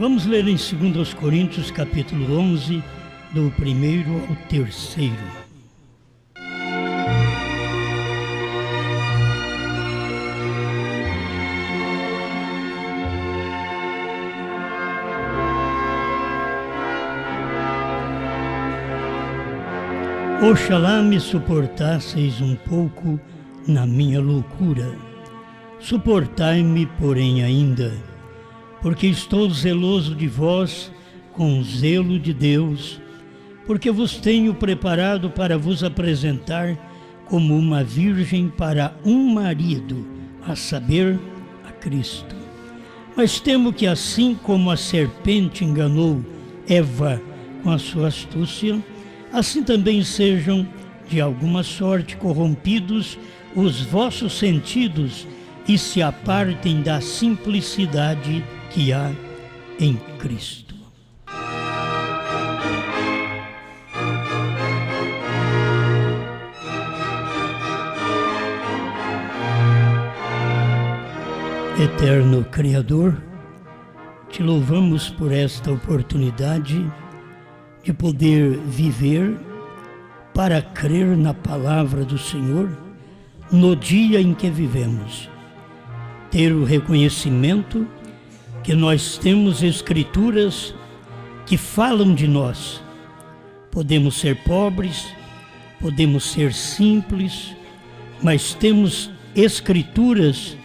Vamos ler em 2 Coríntios, capítulo 11, do 1º ao 3º. Oxalá me suportasseis um pouco na minha loucura. Suportai-me, porém, ainda, porque estou zeloso de vós com o zelo de Deus, porque vos tenho preparado para vos apresentar como uma virgem para um marido, a saber, a Cristo. Mas temo que assim como a serpente enganou Eva com a sua astúcia, assim também sejam, de alguma sorte, corrompidos os vossos sentidos e se apartem da simplicidade que há em Cristo. Eterno Criador, te louvamos por esta oportunidade de poder viver para crer na palavra do Senhor no dia em que vivemos. Ter o reconhecimento que nós temos escrituras que falam de nós. Podemos ser pobres, podemos ser simples, mas temos escrituras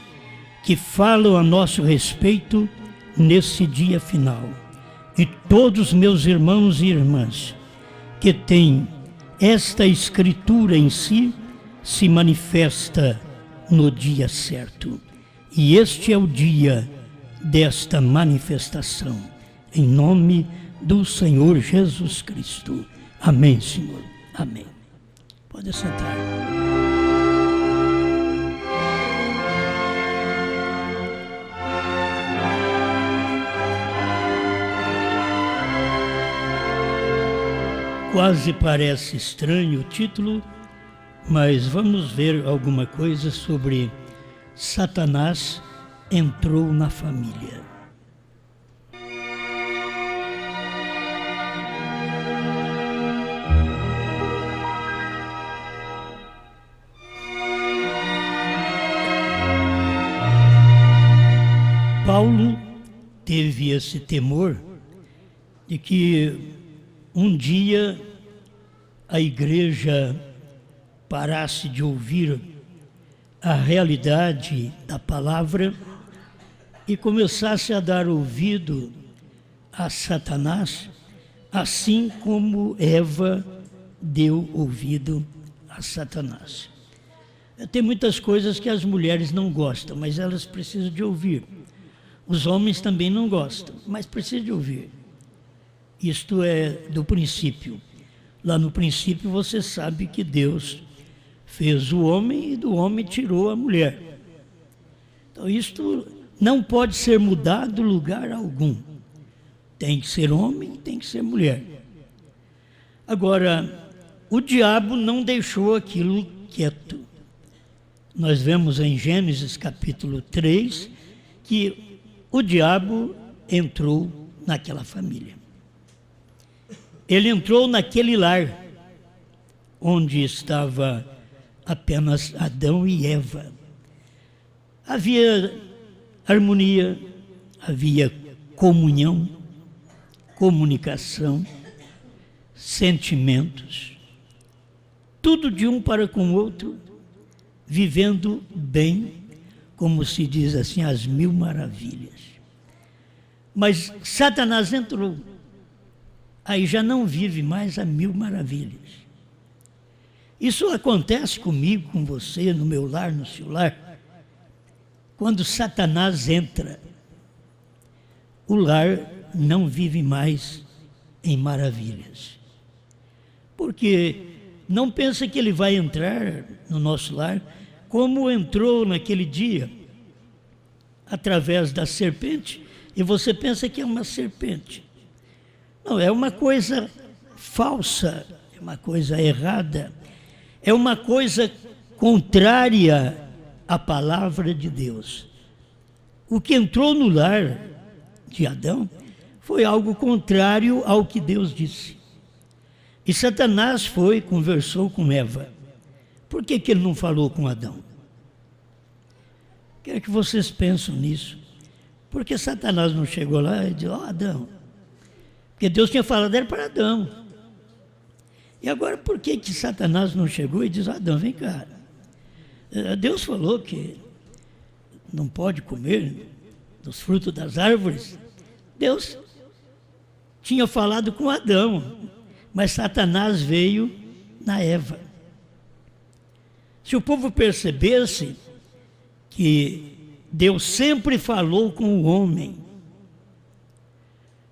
que falam a nosso respeito nesse dia final. E todos meus irmãos e irmãs que têm esta escritura em si, se manifesta no dia certo. E este é o dia desta manifestação, em nome do Senhor Jesus Cristo. Amém, Senhor. Amém. Pode sentar. Quase parece estranho o título, mas vamos ver alguma coisa sobre Satanás entrou na família. Paulo teve esse temor de que um dia a igreja parasse de ouvir a realidade da palavra e começasse a dar ouvido a Satanás, assim como Eva deu ouvido a Satanás. Tem muitas coisas que as mulheres não gostam, mas elas precisam de ouvir. Os homens também não gostam, mas precisam de ouvir. Isto é do princípio. Lá no princípio você sabe que Deus fez o homem e do homem tirou a mulher. Então isto não pode ser mudado lugar algum. Tem que ser homem e tem que ser mulher. Agora, o diabo não deixou aquilo quieto. Nós vemos em Gênesis capítulo 3 que o diabo entrou naquela família. Ele entrou naquele lar onde estava apenas Adão e Eva. Havia harmonia, havia comunhão, comunicação, sentimentos, tudo de um para com o outro, vivendo bem, como se diz assim, às mil maravilhas. Mas Satanás entrou. Aí já não vive mais a mil maravilhas. Isso acontece comigo, com você, no meu lar, no seu lar. Quando Satanás entra, o lar não vive mais em maravilhas. Porque não pensa que ele vai entrar no nosso lar como entrou naquele dia, através da serpente, e você pensa que é uma serpente. Não, é uma coisa falsa, é uma coisa errada, é uma coisa contrária à palavra de Deus. O que entrou no lar de Adão foi algo contrário ao que Deus disse. E Satanás conversou com Eva. Por que ele não falou com Adão? Quero que vocês pensem nisso. Por que Satanás não chegou lá e disse, Adão? Porque Deus tinha falado era para Adão. E agora por que Satanás não chegou e diz, Adão, vem cá. Deus falou que não pode comer dos frutos das árvores. Deus tinha falado com Adão, mas Satanás veio na Eva. Se o povo percebesse que Deus sempre falou com o homem,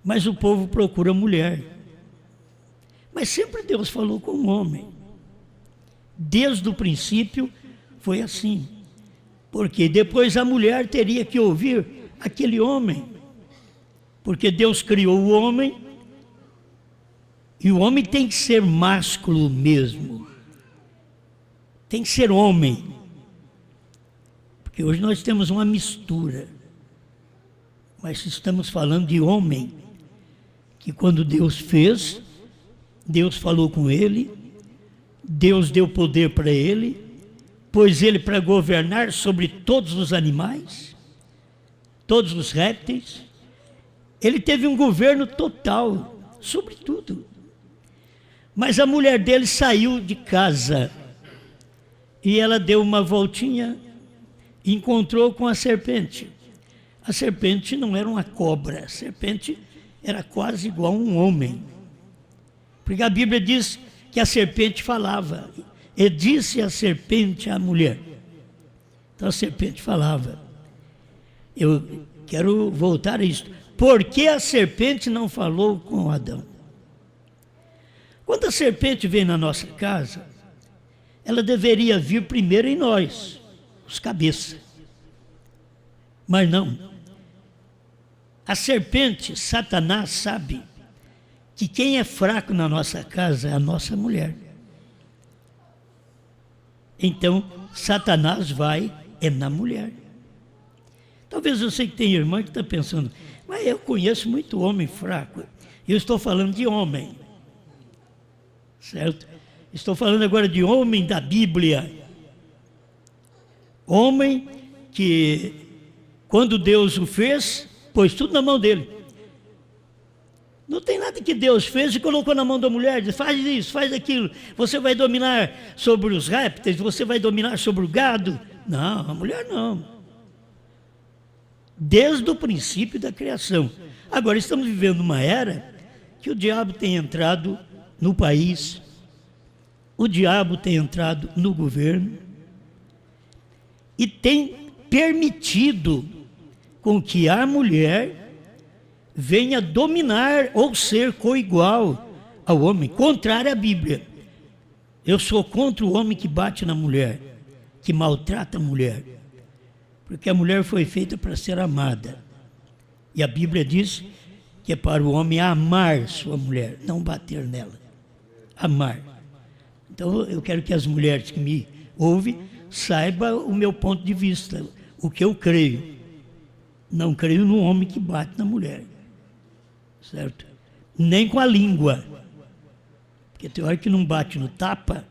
mas o povo procura a mulher. Mas sempre Deus falou com o homem. Desde o princípio foi assim. Porque depois a mulher teria que ouvir aquele homem. Porque Deus criou o homem e o homem tem que ser másculo mesmo. Tem que ser homem. Porque hoje nós temos uma mistura. Mas estamos falando de homem, que quando Deus fez, Deus falou com ele, Deus deu poder para ele, pôs ele para governar sobre todos os animais, todos os répteis. Ele teve um governo total sobre tudo. Mas a mulher dele saiu de casa e ela deu uma voltinha e encontrou com a serpente. A serpente não era uma cobra, a serpente era quase igual a um homem. Porque a Bíblia diz que a serpente falava. E disse a serpente à mulher. Então a serpente falava. Eu quero voltar a isso. Por que a serpente não falou com Adão? Quando a serpente vem na nossa casa, ela deveria vir primeiro em nós, os cabeças. Mas não. A serpente, Satanás, sabe que quem é fraco na nossa casa é a nossa mulher. Então, Satanás vai na mulher. Talvez eu sei que tem irmã que está pensando, mas eu conheço muito homem fraco. Eu estou falando de homem. Certo? Estou falando agora de homem da Bíblia. Homem que, quando Deus o fez, pôs tudo na mão dele. Não tem nada que Deus fez e colocou na mão da mulher, diz, faz isso, faz aquilo, você vai dominar sobre os répteis, você vai dominar sobre o gado. Não, a mulher não. Desde o princípio da criação. Agora estamos vivendo uma era que o diabo tem entrado no país, o diabo tem entrado no governo e tem permitido com que a mulher venha dominar ou ser coigual ao homem, contrário à Bíblia. Eu sou contra o homem que bate na mulher, que maltrata a mulher, porque a mulher foi feita para ser amada. E a Bíblia diz que é para o homem amar sua mulher, não bater nela. Amar. Então eu quero que as mulheres que me ouvem saibam o meu ponto de vista, o que eu creio. Não creio no homem que bate na mulher. Certo? Nem com a língua. Porque tem hora que não bate no tapa,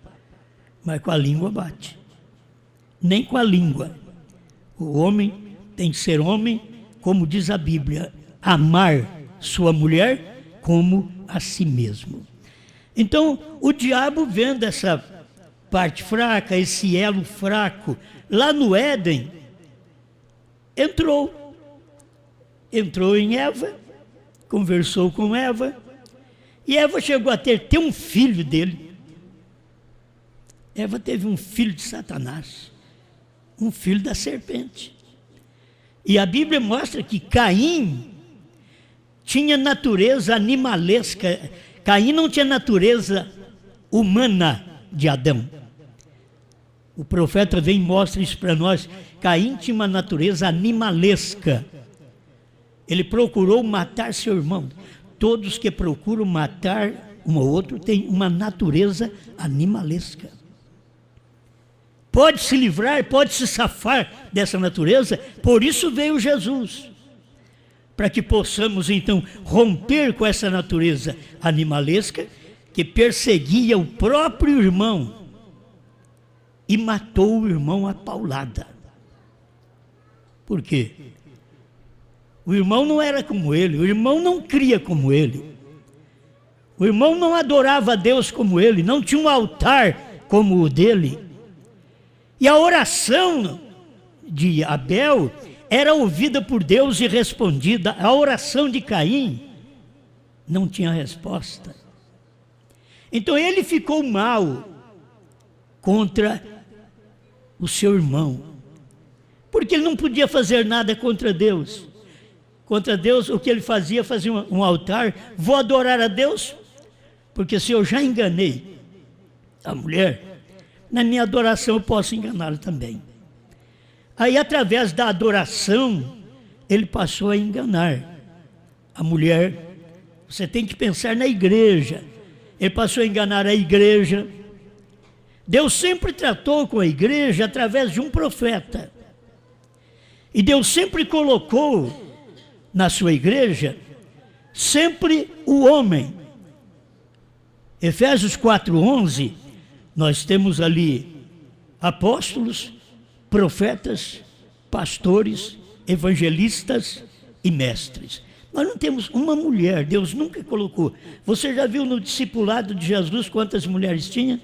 mas com a língua bate. Nem com a língua. O homem tem que ser homem, como diz a Bíblia, amar sua mulher como a si mesmo. Então, o diabo, vendo essa parte fraca, esse elo fraco, lá no Éden, entrou em Eva, conversou com Eva, e Eva chegou a ter um filho dele. Eva teve um filho de Satanás, um filho da serpente. E a Bíblia mostra que Caim tinha natureza animalesca. Caim não tinha natureza humana de Adão. O profeta vem e mostra isso para nós. Caim tinha uma natureza animalesca. Ele procurou matar seu irmão. Todos que procuram matar um ou outro têm uma natureza animalesca. Pode se livrar, pode se safar dessa natureza, por isso veio Jesus. para que possamos então romper com essa natureza animalesca que perseguia o próprio irmão e matou o irmão à paulada. Por quê? O irmão não era como ele, o irmão não cria como ele, o irmão não adorava a Deus como ele, não tinha um altar como o dele. E a oração de Abel era ouvida por Deus e respondida. A oração de Caim não tinha resposta. Então ele ficou mal contra o seu irmão, porque ele não podia fazer nada contra Deus. Contra Deus, o que ele fazia? Fazia um altar. Vou adorar a Deus, porque se eu já enganei a mulher, na minha adoração eu posso enganá-la também. Aí, através da adoração, ele passou a enganar a mulher. Você tem que pensar na igreja. Ele passou a enganar a igreja. Deus sempre tratou com a igreja através de um profeta. E Deus sempre colocou na sua igreja sempre o homem. Efésios 4:11, nós temos ali apóstolos, profetas, pastores, evangelistas e mestres. Nós não temos uma mulher, Deus nunca colocou. Você já viu no discipulado de Jesus quantas mulheres tinha?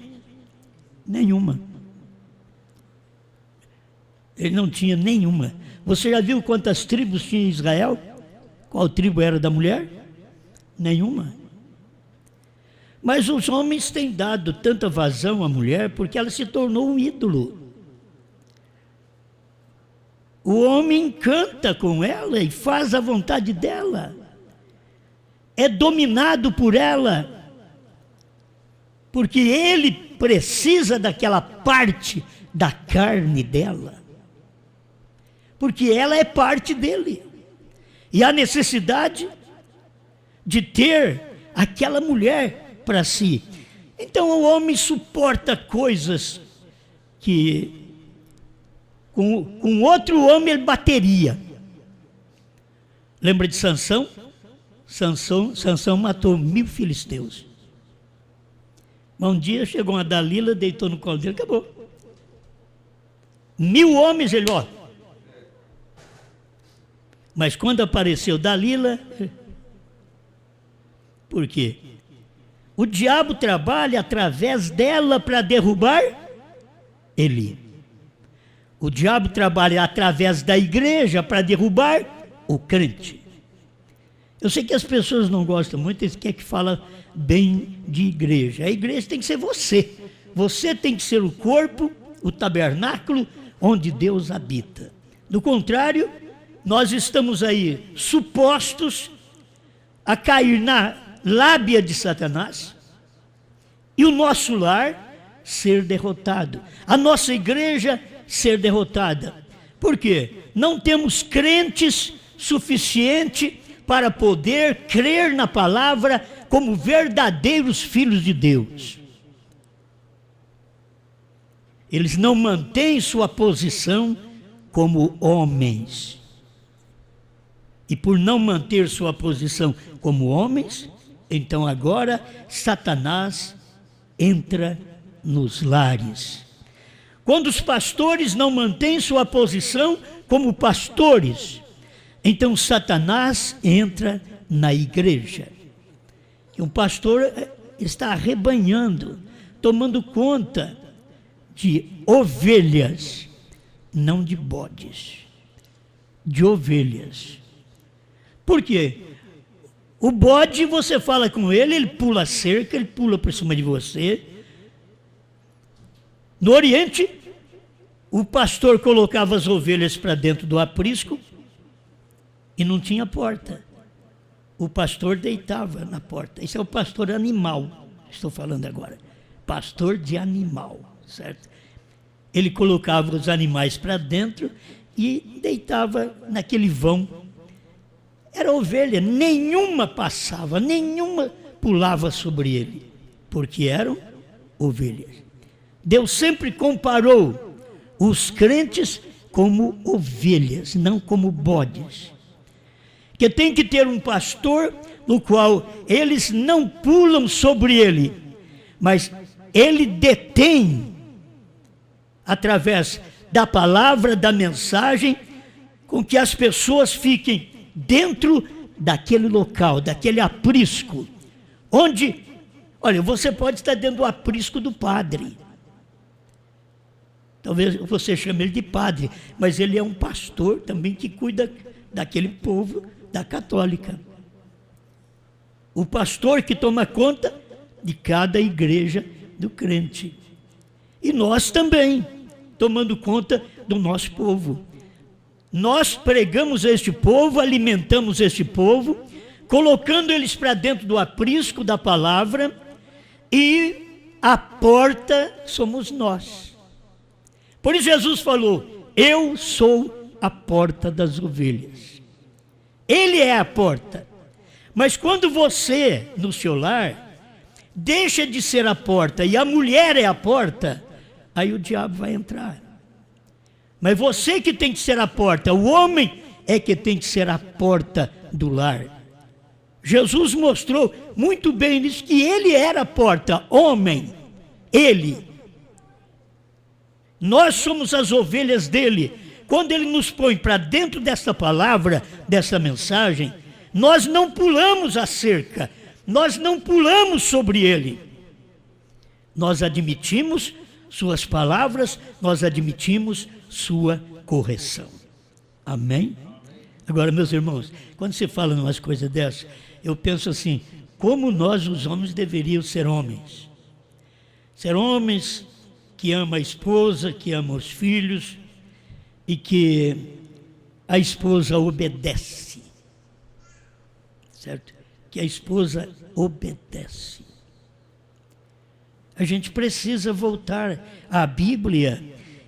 Nenhuma. Ele não tinha nenhuma. Você já viu quantas tribos tinha em Israel? Qual tribo era da mulher? Nenhuma. Mas os homens têm dado tanta vazão à mulher porque ela se tornou um ídolo. O homem canta com ela e faz a vontade dela. É dominado por ela. Porque ele precisa daquela parte da carne dela. Porque ela é parte dele. E há necessidade de ter aquela mulher para si. Então o homem suporta coisas que com outro homem ele bateria. Lembra de Sansão? Sansão matou 1000 filisteus. Mas um dia chegou uma Dalila, deitou no colo dele, acabou. 1000 homens, ele, ó. Mas quando apareceu Dalila, por quê? O diabo trabalha através dela para derrubar ele. O diabo trabalha através da igreja para derrubar o crente. Eu sei que as pessoas não gostam muito, eles querem que fala bem de igreja. A igreja tem que ser você. Você tem que ser o corpo, o tabernáculo onde Deus habita. Do contrário, nós estamos aí supostos a cair na lábia de Satanás e o nosso lar ser derrotado. A nossa igreja ser derrotada. Por quê? Não temos crentes suficiente para poder crer na palavra como verdadeiros filhos de Deus. Eles não mantêm sua posição como homens. E por não manter sua posição como homens, então agora Satanás entra nos lares. Quando os pastores não mantêm sua posição como pastores, então Satanás entra na igreja. E um pastor está arrebanhando, tomando conta de ovelhas, não de bodes, de ovelhas. Por quê? O bode, você fala com ele, ele pula a cerca, ele pula por cima de você. No Oriente, o pastor colocava as ovelhas para dentro do aprisco e não tinha porta. O pastor deitava na porta. Esse é o pastor animal, estou falando agora. Pastor de animal, certo? Ele colocava os animais para dentro e deitava naquele vão. Era ovelha, nenhuma passava, nenhuma pulava sobre ele, porque eram ovelhas. Deus sempre comparou os crentes como ovelhas, não como bodes. que tem que ter um pastor no qual eles não pulam sobre ele, mas ele detém, através da palavra, da mensagem, com que as pessoas fiquem dentro daquele local, daquele aprisco, onde, olha, você pode estar dentro do aprisco do padre. Talvez você chame ele de padre, mas ele é um pastor também que cuida daquele povo da católica. O pastor que toma conta de cada igreja do crente. E nós também, tomando conta do nosso povo. Nós pregamos a este povo, alimentamos este povo, colocando eles para dentro do aprisco da palavra, e a porta somos nós. Por isso Jesus falou: eu sou a porta das ovelhas. Ele é a porta. Mas quando você, no seu lar, deixa de ser a porta e a mulher é a porta, aí o diabo vai entrar. Mas você que tem que ser a porta, o homem é que tem que ser a porta do lar. Jesus mostrou muito bem nisso, que ele era a porta, homem, ele. Nós somos as ovelhas dele. Quando ele nos põe para dentro dessa palavra, dessa mensagem, nós não pulamos a cerca, nós não pulamos sobre ele. Nós admitimos suas palavras, nós admitimos sua correção. Amém? Agora, meus irmãos, quando você fala umas coisas dessas, eu penso assim: como nós, os homens, deveríamos ser homens? Ser homens que amam a esposa, que amam os filhos, e que a esposa obedece. Certo? Que a esposa obedece. A gente precisa voltar à Bíblia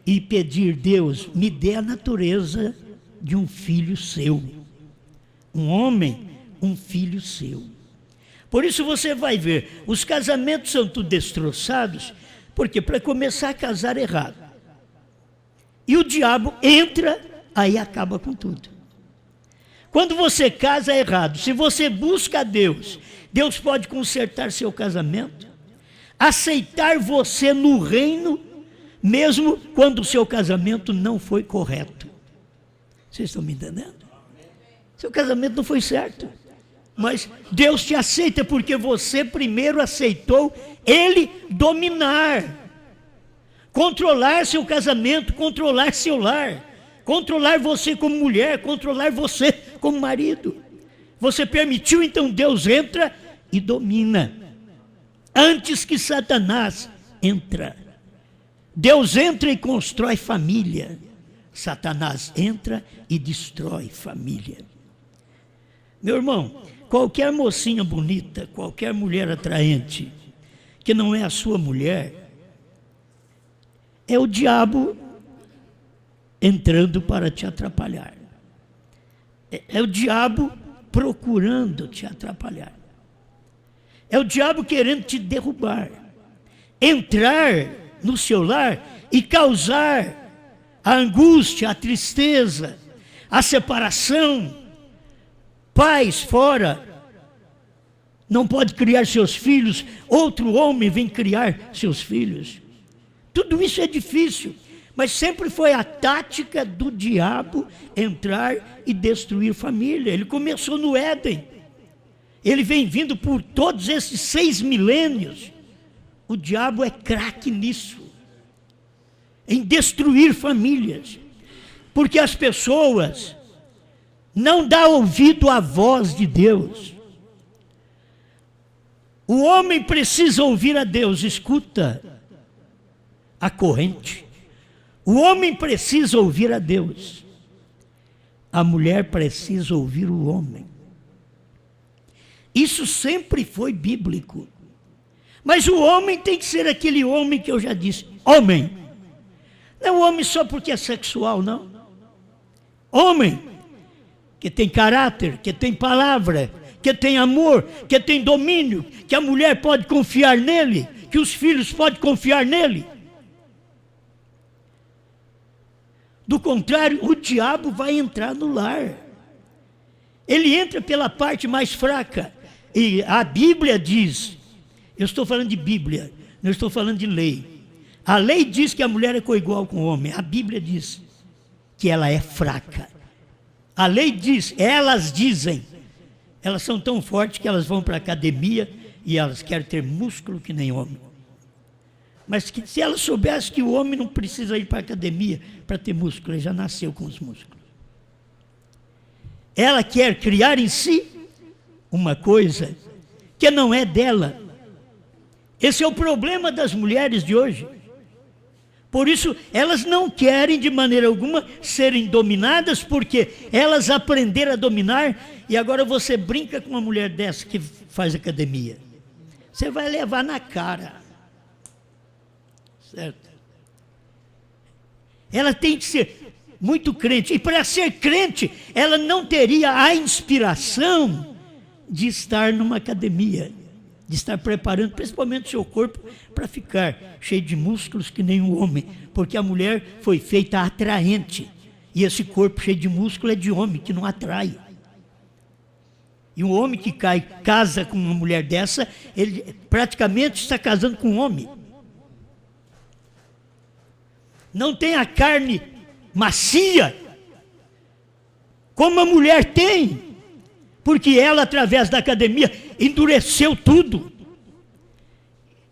e pedir: Deus, me dê a natureza de um filho seu. Um homem, um filho seu. Por isso você vai ver, os casamentos são tudo destroçados, porque para começar a casar errado. E o diabo entra, aí acaba com tudo. Quando você casa errado, se você busca a Deus, Deus pode consertar seu casamento, aceitar você no reino, mesmo quando o seu casamento não foi correto. Vocês estão me entendendo? Seu casamento não foi certo, mas Deus te aceita porque você primeiro aceitou Ele dominar, controlar seu casamento, controlar seu lar, controlar você como mulher, controlar você como marido. Você permitiu, então Deus entra e domina. Antes que Satanás entra. Deus entra e constrói família. Satanás entra e destrói família. Meu irmão, qualquer mocinha bonita, qualquer mulher atraente, que não é a sua mulher, é o diabo entrando para te atrapalhar. É o diabo procurando te atrapalhar. É o diabo querendo te derrubar. Entrar no seu lar e causar a angústia, a tristeza, a separação. Pais fora, não pode criar seus filhos, outro homem vem criar seus filhos. Tudo isso é difícil. Mas sempre foi a tática do diabo entrar e destruir família. Ele começou no Éden. Ele vem vindo por todos esses 6 milênios. O diabo é craque nisso. Em destruir famílias. Porque as pessoas não dão ouvido à voz de Deus. O homem precisa ouvir a Deus. Escuta a corrente. O homem precisa ouvir a Deus. A mulher precisa ouvir o homem. Isso sempre foi bíblico. Mas o homem tem que ser aquele homem que eu já disse. Homem. Não é um homem só porque é sexual, não. Homem que tem caráter, que tem palavra, que tem amor, que tem domínio, que a mulher pode confiar nele, que os filhos podem confiar nele. Do contrário, o diabo vai entrar no lar. Ele entra pela parte mais fraca. E a Bíblia diz, eu estou falando de Bíblia, não estou falando de lei. A lei diz que a mulher é coigual com o homem. A Bíblia diz que ela é fraca. A lei diz, elas dizem, elas são tão fortes que elas vão para a academia e elas querem ter músculo que nem homem. Mas que, se elas soubessem que o homem não precisa ir para a academia para ter músculo, ele já nasceu com os músculos. Ela quer criar em si uma coisa que não é dela. Esse é o problema das mulheres de hoje. Por isso, elas não querem de maneira alguma serem dominadas, porque elas aprenderam a dominar, e agora você brinca com uma mulher dessa que faz academia. Você vai levar na cara. Certo? Ela tem que ser muito crente, e para ser crente, ela não teria a inspiração de estar numa academia, de estar preparando principalmente o seu corpo para ficar cheio de músculos que nem um homem, porque a mulher foi feita atraente, e esse corpo cheio de músculo é de homem, que não atrai. E um homem que casa com uma mulher dessa, ele praticamente está casando com um homem. Não tem a carne macia, como a mulher tem, porque ela, através da academia, endureceu tudo.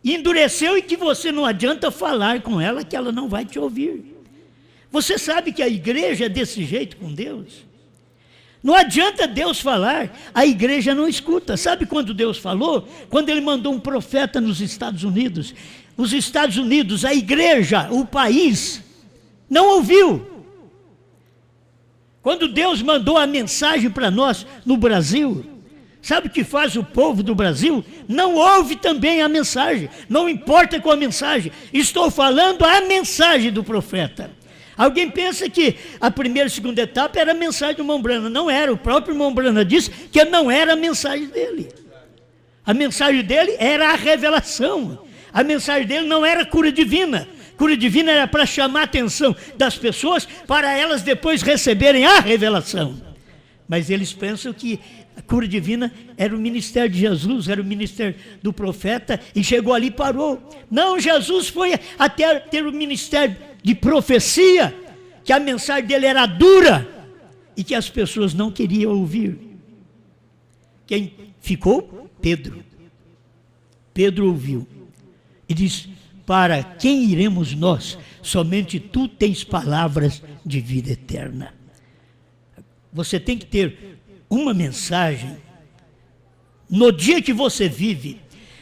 Endureceu, e que você não adianta falar com ela, que ela não vai te ouvir. Você sabe que a igreja é desse jeito com Deus? Não adianta Deus falar, a igreja não escuta. Sabe quando Deus falou? Quando Ele mandou um profeta nos Estados Unidos. Os Estados Unidos, a igreja, o país, não ouviu. Quando Deus mandou a mensagem para nós no Brasil, sabe o que faz o povo do Brasil? Não ouve também a mensagem, não importa com a mensagem. Estou falando a mensagem do profeta. Alguém pensa que a primeira e segunda etapa era a mensagem do irmão Branham. Não era, o próprio irmão Branham disse que não era a mensagem dele. A mensagem dele era a revelação. A mensagem dele não era cura divina. Cura divina era para chamar a atenção das pessoas, para elas depois receberem a revelação. Mas eles pensam que a cura divina era o ministério de Jesus, era o ministério do profeta, e chegou ali e parou. Não, Jesus foi até ter o ministério de profecia, que a mensagem dele era dura, e que as pessoas não queriam ouvir. Quem ficou? Pedro. Pedro ouviu, e disse: para quem iremos nós? Somente tu tens palavras de vida eterna. Você tem que ter uma mensagem no dia que você vive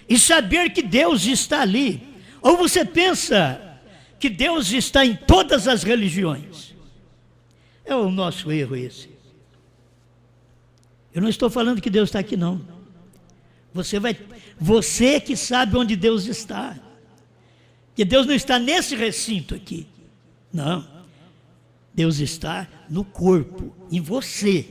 e saber que Deus está ali. Ou você pensa que Deus está em todas as religiões? É o nosso erro esse. Eu não estou falando que Deus está aqui, não. Você que sabe onde Deus está. Que Deus não está nesse recinto aqui. Não. Deus está no corpo, em você.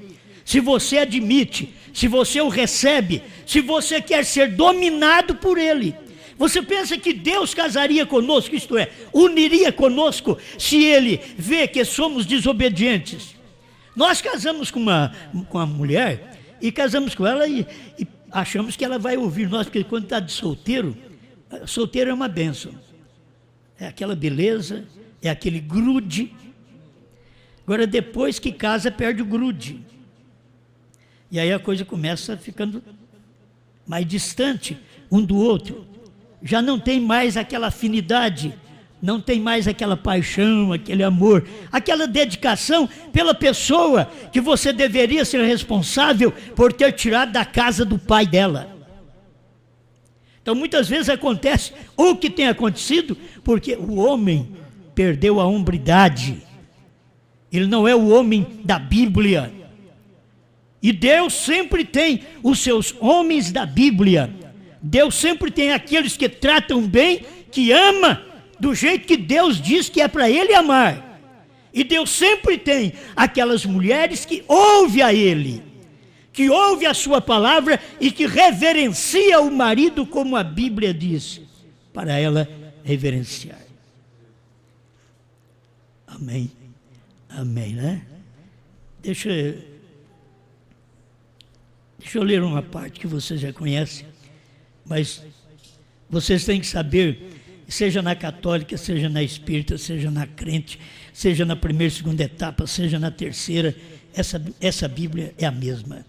Se você admite, se você o recebe, se você quer ser dominado por Ele. Você pensa que Deus casaria conosco, isto é, uniria conosco, se Ele vê que somos desobedientes? Nós casamos com uma mulher, e casamos com ela e achamos que ela vai ouvir nós, porque quando está de solteiro é uma bênção. É aquela beleza, é aquele grude. Agora, depois que casa, perde o grude. E aí a coisa começa ficando mais distante um do outro. Já não tem mais aquela afinidade, não tem mais aquela paixão, aquele amor, aquela dedicação pela pessoa que você deveria ser responsável por ter tirado da casa do pai dela. Então, muitas vezes acontece o que tem acontecido, porque o homem perdeu a hombridade. Ele não é o homem da Bíblia. E Deus sempre tem os seus homens da Bíblia. Deus sempre tem aqueles que tratam bem, que ama do jeito que Deus diz que é para ele amar. E Deus sempre tem aquelas mulheres que ouvem a Ele, que ouve a sua palavra e que reverencia o marido, como a Bíblia diz, para ela reverenciar. Amém. Amém, né? Deixa Deixa eu ler uma parte que vocês já conhecem, mas vocês têm que saber, seja na católica, seja na espírita, seja na crente, seja na primeira e segunda etapa, seja na terceira, essa Bíblia é a mesma.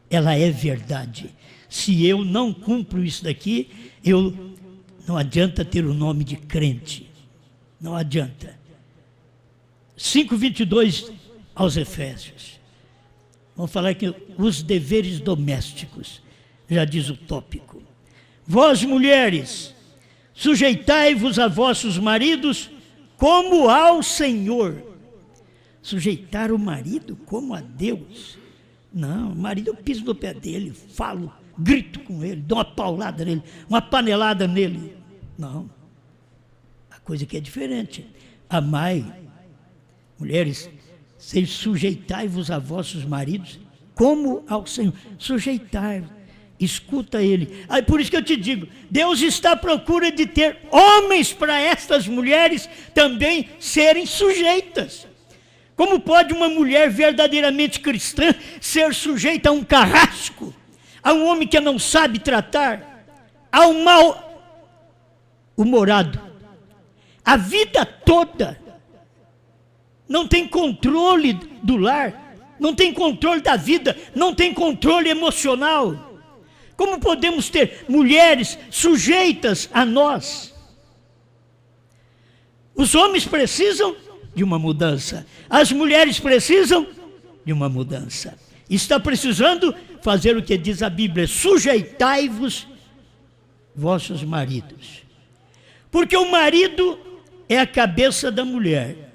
Ela é verdade. Se eu não cumpro isso daqui, não adianta ter o nome de crente. Não adianta. 5:22 aos Efésios. Vamos falar aqui os deveres domésticos. Já diz o tópico. Vós, mulheres, sujeitai-vos a vossos maridos como ao Senhor. Sujeitar o marido como a Deus. Não, o marido eu piso no pé dele, falo, grito com ele, dou uma paulada nele, uma panelada nele. Não. A coisa aqui é diferente. Amai, mulheres, sujeitai-vos a vossos maridos como ao Senhor. Sujeitai-vos. Escuta ele. Aí por isso que eu te digo, Deus está à procura de ter homens para estas mulheres também serem sujeitas. Como pode uma mulher verdadeiramente cristã ser sujeita a um carrasco, a um homem que não sabe tratar, a um mal-humorado, a vida toda não tem controle do lar, não tem controle da vida, não tem controle emocional? Como podemos ter mulheres sujeitas a nós? Os homens precisam de uma mudança. As mulheres precisam de uma mudança. Está precisando fazer o que diz a Bíblia: sujeitai-vos vossos maridos. Porque o marido é a cabeça da mulher.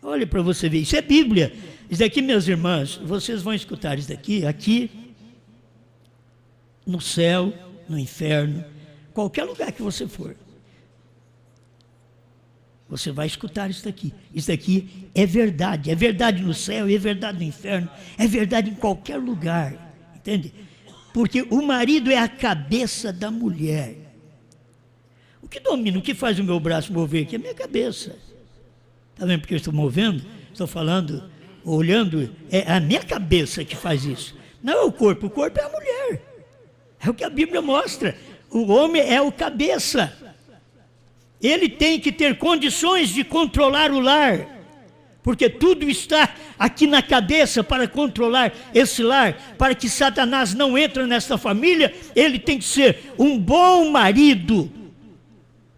Olha para você ver, isso é Bíblia. Isso daqui, minhas irmãs, vocês vão escutar isso daqui, aqui, no céu, no inferno, qualquer lugar que você for. Você vai escutar isso daqui. Isso daqui é verdade. É verdade no céu, é verdade no inferno, é verdade em qualquer lugar. Entende? Porque o marido é a cabeça da mulher. O que domina, o que faz o meu braço mover aqui é a minha cabeça. Está vendo porque eu estou movendo? Estou falando, olhando, é a minha cabeça que faz isso. Não é o corpo é a mulher. É o que a Bíblia mostra. O homem é o cabeça. Ele tem que ter condições de controlar o lar, porque tudo está aqui na cabeça para controlar esse lar, para que Satanás não entre nessa família. Ele tem que ser um bom marido.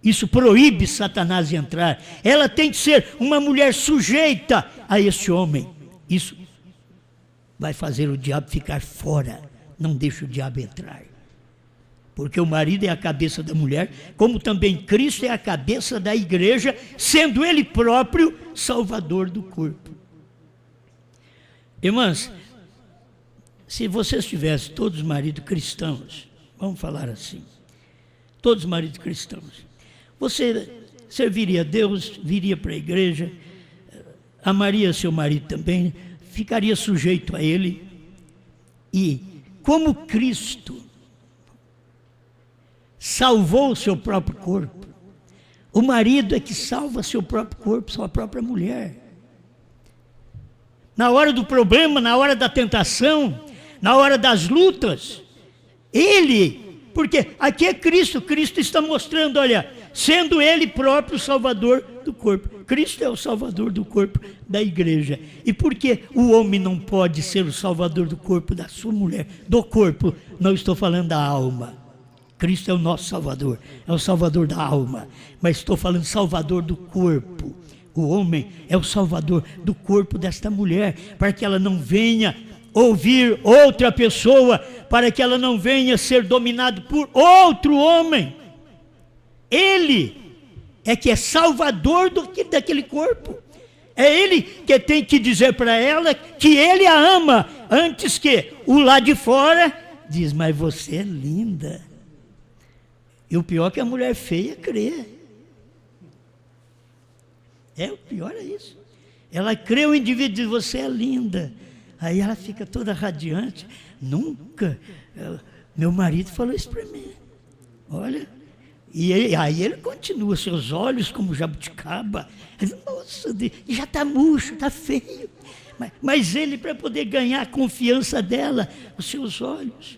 Isso proíbe Satanás de entrar. Ela tem que ser uma mulher sujeita a esse homem. Isso vai fazer o diabo ficar fora. Não deixa o diabo entrar. Porque o marido é a cabeça da mulher, como também Cristo é a cabeça da igreja, sendo Ele próprio Salvador do corpo. Irmãs, se vocês tivessem todos maridos cristãos, vamos falar assim, todos maridos cristãos, você serviria a Deus, viria para a igreja, amaria seu marido também, ficaria sujeito a ele, e como Cristo salvou o seu próprio corpo, o marido é que salva seu próprio corpo, sua própria mulher. Na hora do problema, na hora da tentação, na hora das lutas, ele, porque aqui é Cristo, Cristo está mostrando, olha, sendo Ele próprio o Salvador do corpo. Cristo é o Salvador do corpo da igreja. E por que o homem não pode ser o Salvador do corpo da sua mulher? Do corpo, não estou falando da alma. Cristo é o nosso Salvador, é o Salvador da alma, mas estou falando Salvador do corpo. O homem é o Salvador do corpo desta mulher, para que ela não venha ouvir outra pessoa, para que ela não venha ser dominado por outro homem. Ele é que é Salvador daquele corpo. É Ele que tem que dizer para ela que Ele a ama, antes que o lá de fora diz, mas você é linda. E o pior é que a mulher feia crê. O pior é isso. Ela crê, o indivíduo diz, você é linda. Aí ela fica toda radiante. Nunca. Meu marido falou isso para mim. Olha. E aí ele continua, seus olhos como jabuticaba. Nossa, já está murcho, está feio. Mas ele, para poder ganhar a confiança dela, os seus olhos,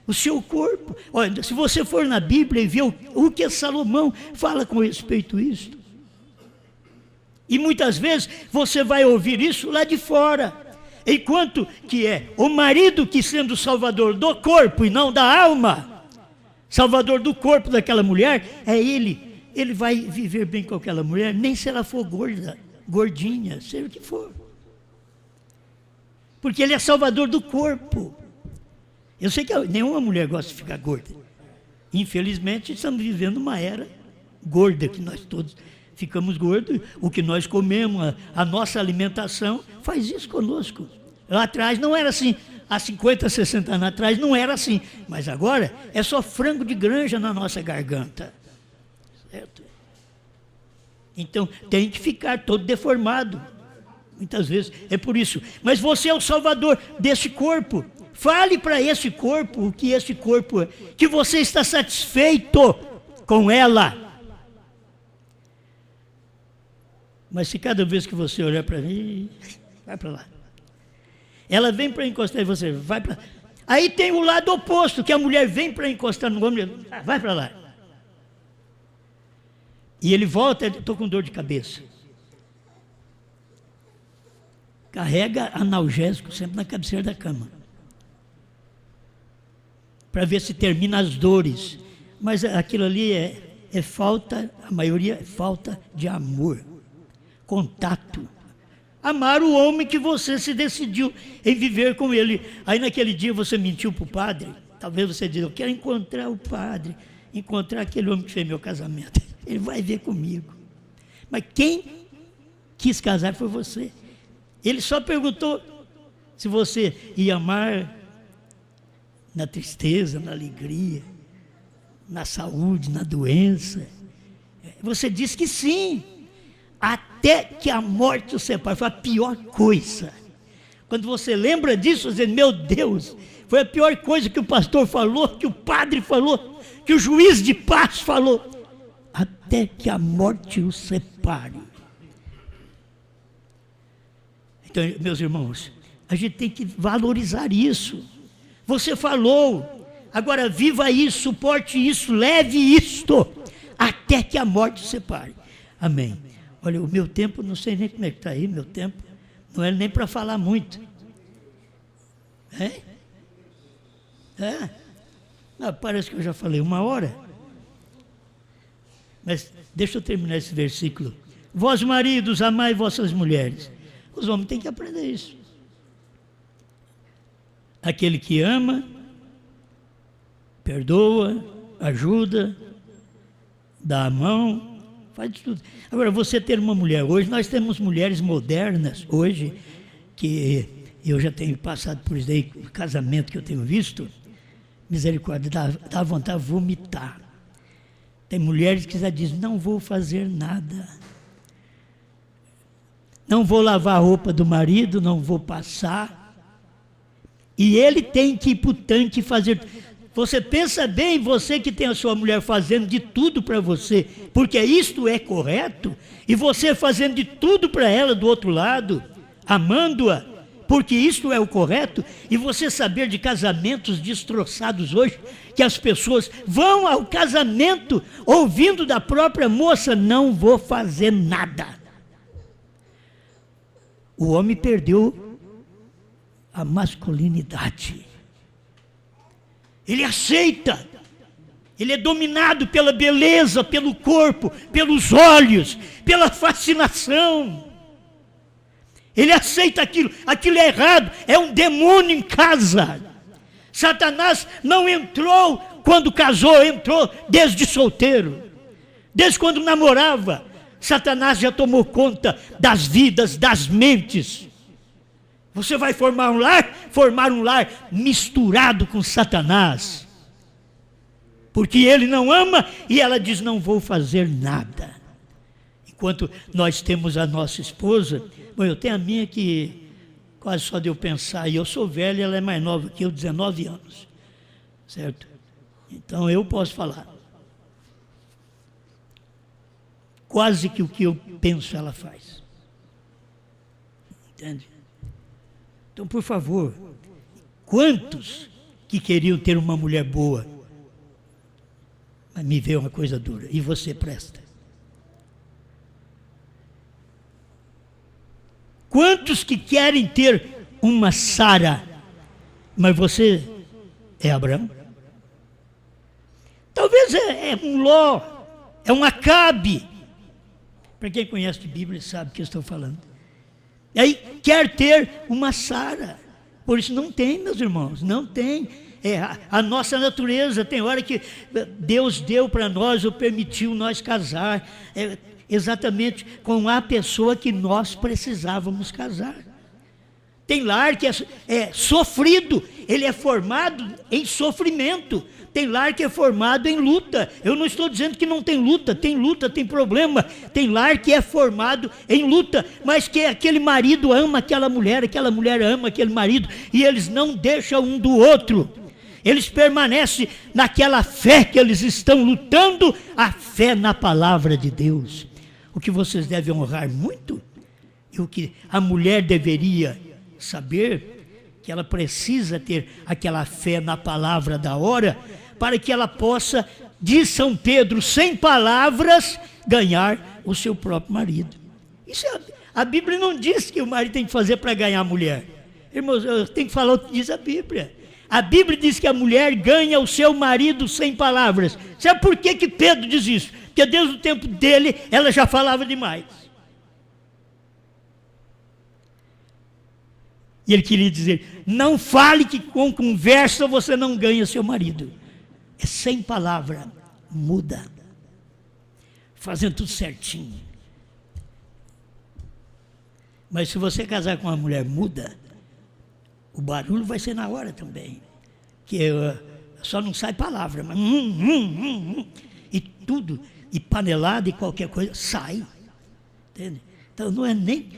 o seu corpo. Olha, se você for na Bíblia e ver o que Salomão fala com respeito a isso, e muitas vezes você vai ouvir isso lá de fora, enquanto que é o marido que, sendo salvador do corpo e não da alma, salvador do corpo daquela mulher, é ele vai viver bem com aquela mulher, nem se ela for gorda, gordinha, seja o que for, porque ele é salvador do corpo. Eu sei que nenhuma mulher gosta de ficar gorda. Infelizmente, estamos vivendo uma era gorda, que nós todos ficamos gordos. O que nós comemos, a nossa alimentação, faz isso conosco. Lá atrás não era assim. Há 50, 60 anos atrás não era assim. Mas agora é só frango de granja na nossa garganta. Certo? Então tem que ficar todo deformado. Muitas vezes é por isso. Mas você é o salvador desse corpo. Fale para esse corpo o que esse corpo é, que você está satisfeito com ela. Mas se cada vez que você olhar para mim, vai para lá. Ela vem para encostar e você vai para lá. Aí tem o lado oposto, que a mulher vem para encostar no homem, vai para lá. E ele volta, estou com dor de cabeça. Carrega analgésico sempre na cabeceira da cama, para ver se termina as dores. Mas aquilo ali é falta, a maioria é falta de amor, contato. Amar o homem que você se decidiu em viver com ele. Aí naquele dia você mentiu para o padre, talvez você diga, eu quero encontrar o padre, encontrar aquele homem que fez meu casamento, ele vai ver comigo. Mas quem quis casar foi você. Ele só perguntou se você ia amar na tristeza, na alegria, na saúde, na doença. Você disse que sim, até que a morte o separe. Foi a pior coisa. Quando você lembra disso, você diz, meu Deus, foi a pior coisa que o pastor falou, que o padre falou, que o juiz de paz falou. Até que a morte o separe. Então, meus irmãos, a gente tem que valorizar isso. Você falou, agora viva isso, suporte isso, leve isto, até que a morte o separe. Amém. Olha, o meu tempo, não sei nem como é que está aí, meu tempo, não é nem para falar muito. Parece que eu já falei 1 hora. Mas deixa eu terminar esse versículo. Vós maridos, amai vossas mulheres. Os homens têm que aprender isso. Aquele que ama, perdoa, ajuda, dá a mão, faz tudo. Agora, você ter uma mulher, hoje nós temos mulheres modernas, hoje, que eu já tenho passado por isso aí, o casamento que eu tenho visto, misericórdia, dá vontade de vomitar. Tem mulheres que já dizem, não vou fazer nada. Não vou lavar a roupa do marido, não vou passar. E ele tem que ir para o tanque fazer. Você pensa bem, você que tem a sua mulher fazendo de tudo para você, porque isto é correto, e você fazendo de tudo para ela do outro lado, amando-a, porque isto é o correto, e você saber de casamentos destroçados hoje, que as pessoas vão ao casamento ouvindo da própria moça, não vou fazer nada. O homem perdeu a masculinidade. Ele aceita. Ele é dominado pela beleza, pelo corpo, pelos olhos, pela fascinação. Ele aceita aquilo. Aquilo é errado. É um demônio em casa. Satanás não entrou quando casou, entrou desde solteiro. Desde quando namorava. Satanás já tomou conta das vidas, das mentes. Você vai formar um lar misturado com Satanás. Porque ele não ama e ela diz, não vou fazer nada. Enquanto nós temos a nossa esposa, bom, eu tenho a minha que quase só de eu pensar, e eu sou velho, ela é mais nova que eu, 19 anos. Certo? Então eu posso falar. Quase que o que eu penso ela faz. Entende? Então, por favor, quantos que queriam ter uma mulher boa, mas me veio uma coisa dura, e você presta? Quantos que querem ter uma Sara, mas você é Abraão? Talvez é um Ló, é um Acabe. Para quem conhece de Bíblia sabe o que eu estou falando. E aí quer ter uma Sara. Por isso não tem, meus irmãos, não tem. A nossa natureza, tem hora que Deus deu para nós ou permitiu nós casar, exatamente com a pessoa que nós precisávamos casar. Tem lar que é sofrido, ele é formado em sofrimento. Tem lar que é formado em luta. Eu não estou dizendo que não tem luta, tem problema. Tem lar que é formado em luta, mas que aquele marido ama aquela mulher ama aquele marido, e eles não deixam um do outro. Eles permanecem naquela fé que eles estão lutando, a fé na palavra de Deus. O que vocês devem honrar muito, e o que a mulher deveria saber, que ela precisa ter aquela fé na palavra da hora, para que ela possa, diz São Pedro, sem palavras, ganhar o seu próprio marido. Isso a Bíblia não diz que o marido tem que fazer para ganhar a mulher. Irmãos, eu tenho que falar o que diz a Bíblia. A Bíblia diz que a mulher ganha o seu marido sem palavras. Sabe por que Pedro diz isso? Porque desde o tempo dele, ela já falava demais. E ele queria dizer, não fale que com conversa você não ganha seu marido. É sem palavra, muda. Fazendo tudo certinho. Mas se você casar com uma mulher muda, o barulho vai ser na hora também. Que só não sai palavra, mas e tudo, e panelada e qualquer coisa, sai. Entende? Então não é nem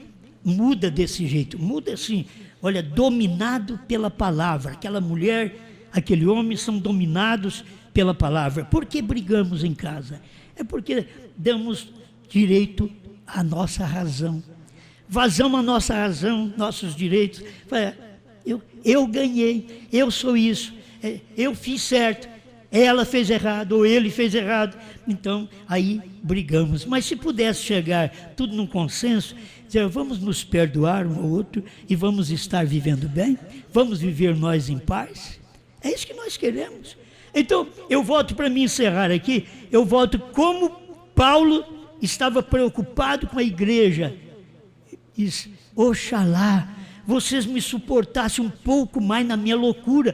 muda desse jeito, muda assim, olha, dominado pela palavra. Aquela mulher, aquele homem são dominados pela palavra. Por que brigamos em casa? É porque damos direito à nossa razão. Vazamos a nossa razão, nossos direitos. Eu ganhei, eu sou isso, eu fiz certo, ela fez errado, ou ele fez errado. Então, aí brigamos. Mas se pudesse chegar tudo num consenso, dizer, vamos nos perdoar um ao outro e vamos estar vivendo bem, vamos viver nós em paz. É isso que nós queremos. Então, eu volto para me encerrar aqui, eu volto como Paulo estava preocupado com a igreja. Diz, oxalá vocês me suportassem um pouco mais na minha loucura.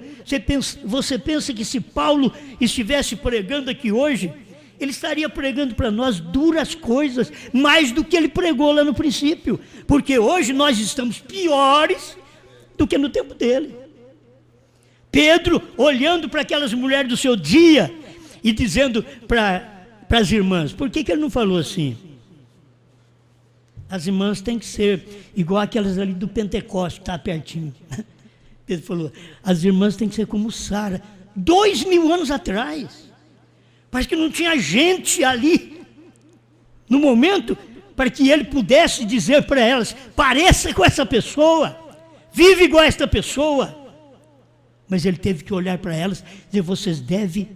Você pensa que se Paulo estivesse pregando aqui hoje, ele estaria pregando para nós duras coisas, mais do que ele pregou lá no princípio, porque hoje nós estamos piores do que no tempo dele. Pedro, olhando para aquelas mulheres do seu dia e dizendo para as irmãs, por que ele não falou assim? As irmãs têm que ser igual aquelas ali do Pentecostes, que está pertinho. Pedro falou, as irmãs têm que ser como Sara, 2000 anos atrás. Parece que não tinha gente ali, no momento, para que ele pudesse dizer para elas, pareça com essa pessoa, vive igual a esta pessoa. Mas ele teve que olhar para elas e dizer, vocês devem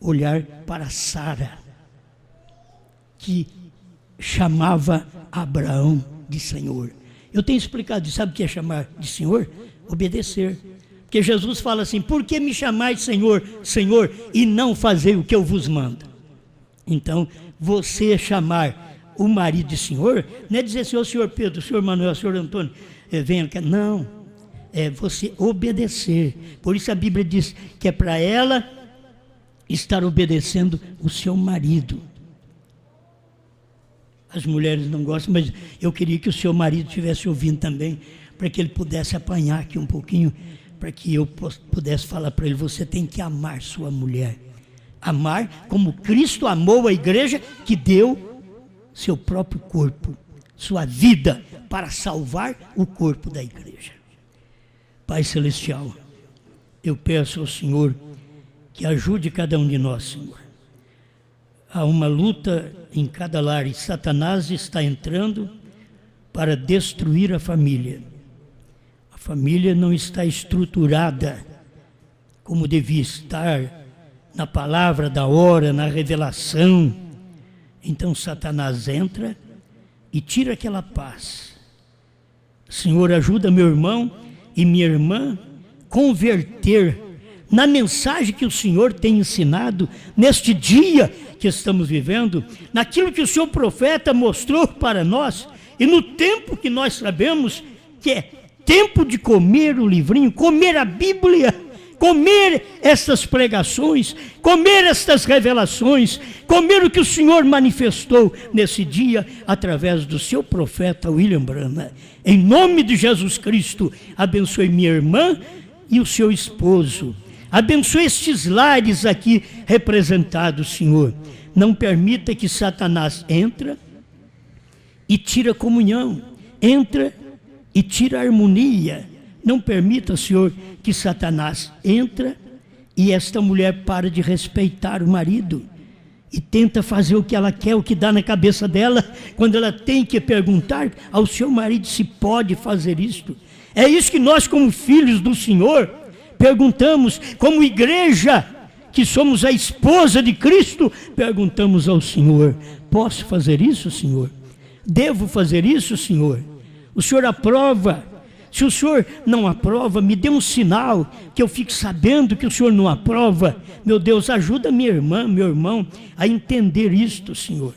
olhar para Sara, que chamava Abraão de Senhor. Eu tenho explicado, sabe o que é chamar de Senhor? Obedecer. Porque Jesus fala assim, por que me chamais Senhor, Senhor, e não fazer o que eu vos mando? Então, você chamar o marido de Senhor, não é dizer assim, ô senhor Pedro, senhor Manuel, senhor Antônio, venha cá. Não, é você obedecer. Por isso a Bíblia diz que é para ela estar obedecendo o seu marido. As mulheres não gostam, mas eu queria que o seu marido estivesse ouvindo também, para que ele pudesse apanhar aqui um pouquinho, para que eu pudesse falar para ele, você tem que amar sua mulher. Amar como Cristo amou a igreja, que deu seu próprio corpo, sua vida, para salvar o corpo da igreja. Pai Celestial, eu peço ao Senhor que ajude cada um de nós, Senhor. Há uma luta em cada lar e Satanás está entrando para destruir a família não está estruturada como devia estar, na palavra da hora, na revelação. Então Satanás entra e tira aquela paz. Senhor, ajuda meu irmão e minha irmã converter na mensagem que o Senhor tem ensinado neste dia que estamos vivendo, naquilo que o Senhor profeta mostrou para nós, e no tempo que nós sabemos que é tempo de comer o livrinho, comer a Bíblia, comer estas pregações, comer estas revelações, comer o que o Senhor manifestou nesse dia através do seu profeta William Branham. Em nome de Jesus Cristo, abençoe minha irmã e o seu esposo. Abençoe estes lares aqui representados, Senhor. Não permita que Satanás entre e tire a comunhão, entra e tira a harmonia. Não permita, Senhor, que Satanás entre e esta mulher para de respeitar o marido e tenta fazer o que ela quer, o que dá na cabeça dela, quando ela tem que perguntar ao seu marido se pode fazer isto. É isso que nós, como filhos do Senhor, perguntamos, como igreja, que somos a esposa de Cristo, perguntamos ao Senhor: posso fazer isso, Senhor? Devo fazer isso, Senhor? O Senhor aprova? Se o Senhor não aprova, me dê um sinal, que eu fique sabendo que o Senhor não aprova. Meu Deus, ajuda minha irmã, meu irmão, a entender isto, Senhor.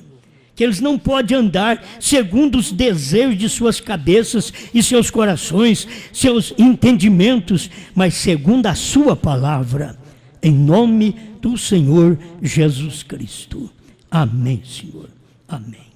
Que eles não podem andar segundo os desejos de suas cabeças e seus corações, seus entendimentos, mas segundo a sua palavra. Em nome do Senhor Jesus Cristo. Amém, Senhor. Amém.